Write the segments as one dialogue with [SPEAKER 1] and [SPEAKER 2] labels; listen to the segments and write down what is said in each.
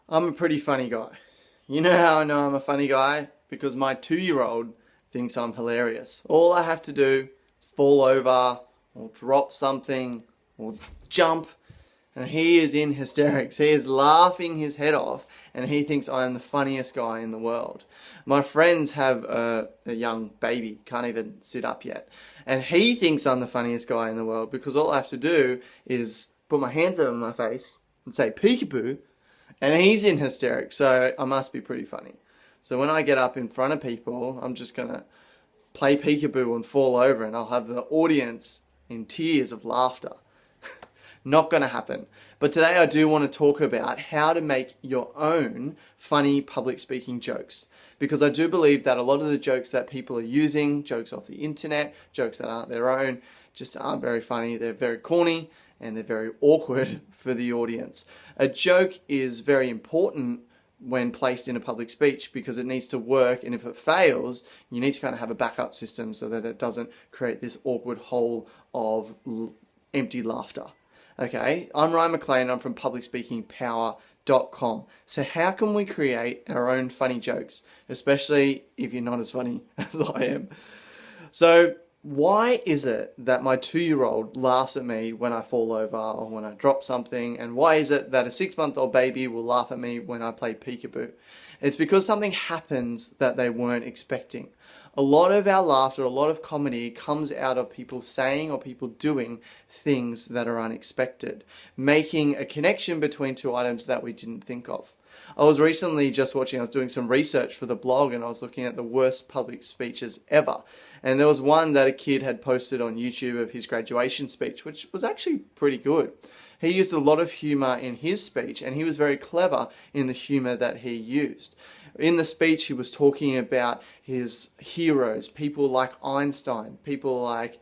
[SPEAKER 1] I'm a pretty funny guy. You know how I know I'm a funny guy? Because my 2-year-old thinks I'm hilarious. All I have to do is fall over or drop something or jump and he is in hysterics. He is laughing his head off and he thinks I am the funniest guy in the world. My friends have a young baby, can't even sit up yet. And he thinks I'm the funniest guy in the world because all I have to do is put my hands over my face and say peekaboo and he's in hysterics, so I must be pretty funny. So when I get up in front of people, I'm just going to play peekaboo and fall over and I'll have the audience in tears of laughter. Not going to happen. But today I do want to talk about how to make your own funny public speaking jokes. Because I do believe that a lot of the jokes that people are using, jokes off the internet, jokes that aren't their own, just aren't very funny. They're very corny and they're very awkward for the audience. A joke is very important when placed in a public speech because it needs to work, and if it fails, you need to kind of have a backup system so that it doesn't create this awkward hole of empty laughter. Okay, I'm Ryan McLean, I'm from publicspeakingpower.com. So how can we create our own funny jokes, especially if you're not as funny as I am? So why is it that my 2-year-old laughs at me when I fall over or when I drop something? And why is it that a 6-month-old baby will laugh at me when I play peekaboo? It's because something happens that they weren't expecting. A lot of our laughter, a lot of comedy comes out of people saying or people doing things that are unexpected, making a connection between two items that we didn't think of. I was recently just watching, I was doing some research for the blog and I was looking at the worst public speeches ever. And there was one that a kid had posted on YouTube of his graduation speech, which was actually pretty good. He used a lot of humor in his speech and he was very clever in the humor that he used. In the speech, he was talking about his heroes, people like Einstein, people like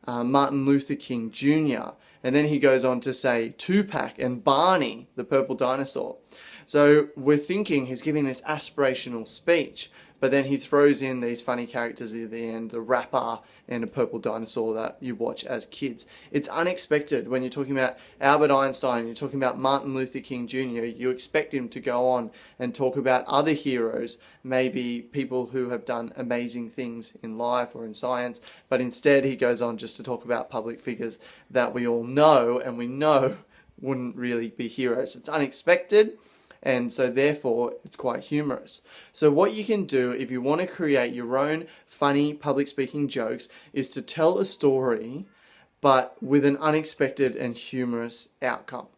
[SPEAKER 1] Martin Luther King Jr. And then he goes on to say Tupac and Barney, the purple dinosaur. So we're thinking he's giving this aspirational speech, but then he throws in these funny characters at the end, the rapper and a purple dinosaur that you watch as kids. It's unexpected when you're talking about Albert Einstein, you're talking about Martin Luther King Jr., you expect him to go on and talk about other heroes, maybe people who have done amazing things in life or in science, but instead he goes on just to talk about public figures that we all know and we know wouldn't really be heroes. It's unexpected. And so therefore, it's quite humorous. So what you can do if you want to create your own funny public speaking jokes is to tell a story, but with an unexpected and humorous outcome.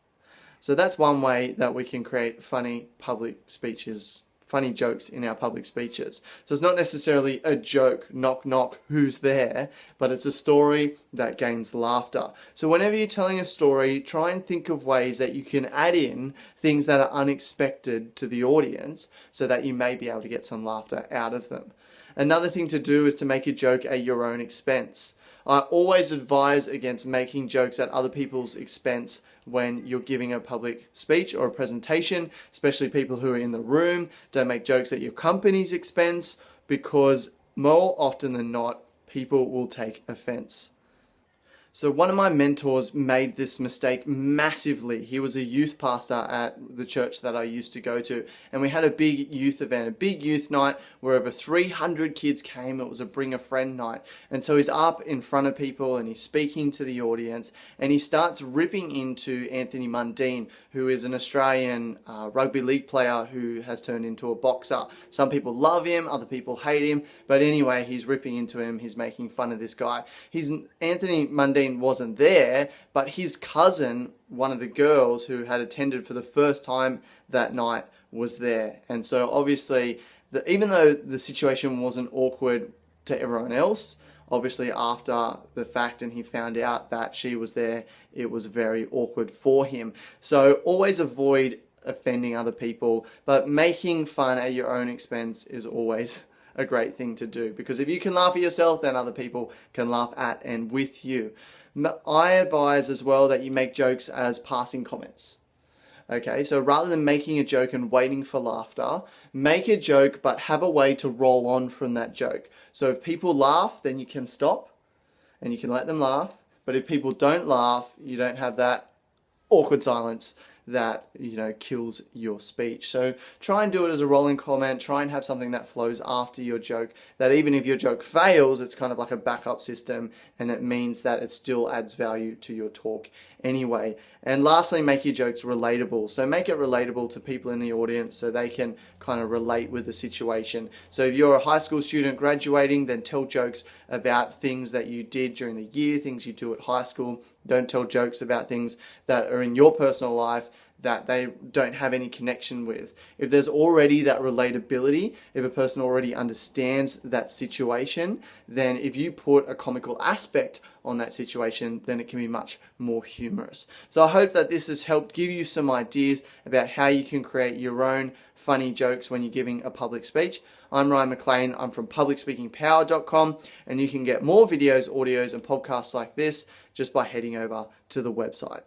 [SPEAKER 1] So that's one way that we can create funny public speeches, funny jokes in our public speeches. So it's not necessarily a joke, knock knock, who's there, but it's a story that gains laughter. So whenever you're telling a story, try and think of ways that you can add in things that are unexpected to the audience so that you may be able to get some laughter out of them. Another thing to do is to make a joke at your own expense. I always advise against making jokes at other people's expense when you're giving a public speech or a presentation, especially people who are in the room. Don't make jokes at your company's expense because more often than not, people will take offense. So one of my mentors made this mistake massively. He was a youth pastor at the church that I used to go to, and we had a big youth event, a big youth night where over 300 kids came. It was a bring a friend night. And so he's up in front of people and he's speaking to the audience and he starts ripping into Anthony Mundine, who is an Australian rugby league player who has turned into a boxer. Some people love him, other people hate him, but anyway, he's ripping into him. He's making fun of this guy. Anthony Mundine wasn't there, but his cousin, one of the girls who had attended for the first time that night, was there. And so obviously, even though the situation wasn't awkward to everyone else, obviously after the fact and he found out that she was there, it was very awkward for him. So always avoid offending other people, but making fun at your own expense is always a great thing to do, because if you can laugh at yourself, then other people can laugh at and with you. I advise as well that you make jokes as passing comments. Okay, so rather than making a joke and waiting for laughter, make a joke but have a way to roll on from that joke. So if people laugh, then you can stop and you can let them laugh. But if people don't laugh, you don't have that awkward silence that, kills your speech. So try and do it as a rolling comment. Try and have something that flows after your joke, that even if your joke fails, it's kind of like a backup system, and it means that it still adds value to your talk anyway. And lastly, make your jokes relatable. So make it relatable to people in the audience so they can kind of relate with the situation. So if you're a high school student graduating, then tell jokes about things that you did during the year, things you do at high school. Don't tell jokes about things that are in your personal life that they don't have any connection with. If there's already that relatability, if a person already understands that situation, then if you put a comical aspect on that situation, then it can be much more humorous. So I hope that this has helped give you some ideas about how you can create your own funny jokes when you're giving a public speech. I'm Ryan McLean. I'm from publicspeakingpower.com, and you can get more videos, audios, and podcasts like this just by heading over to the website.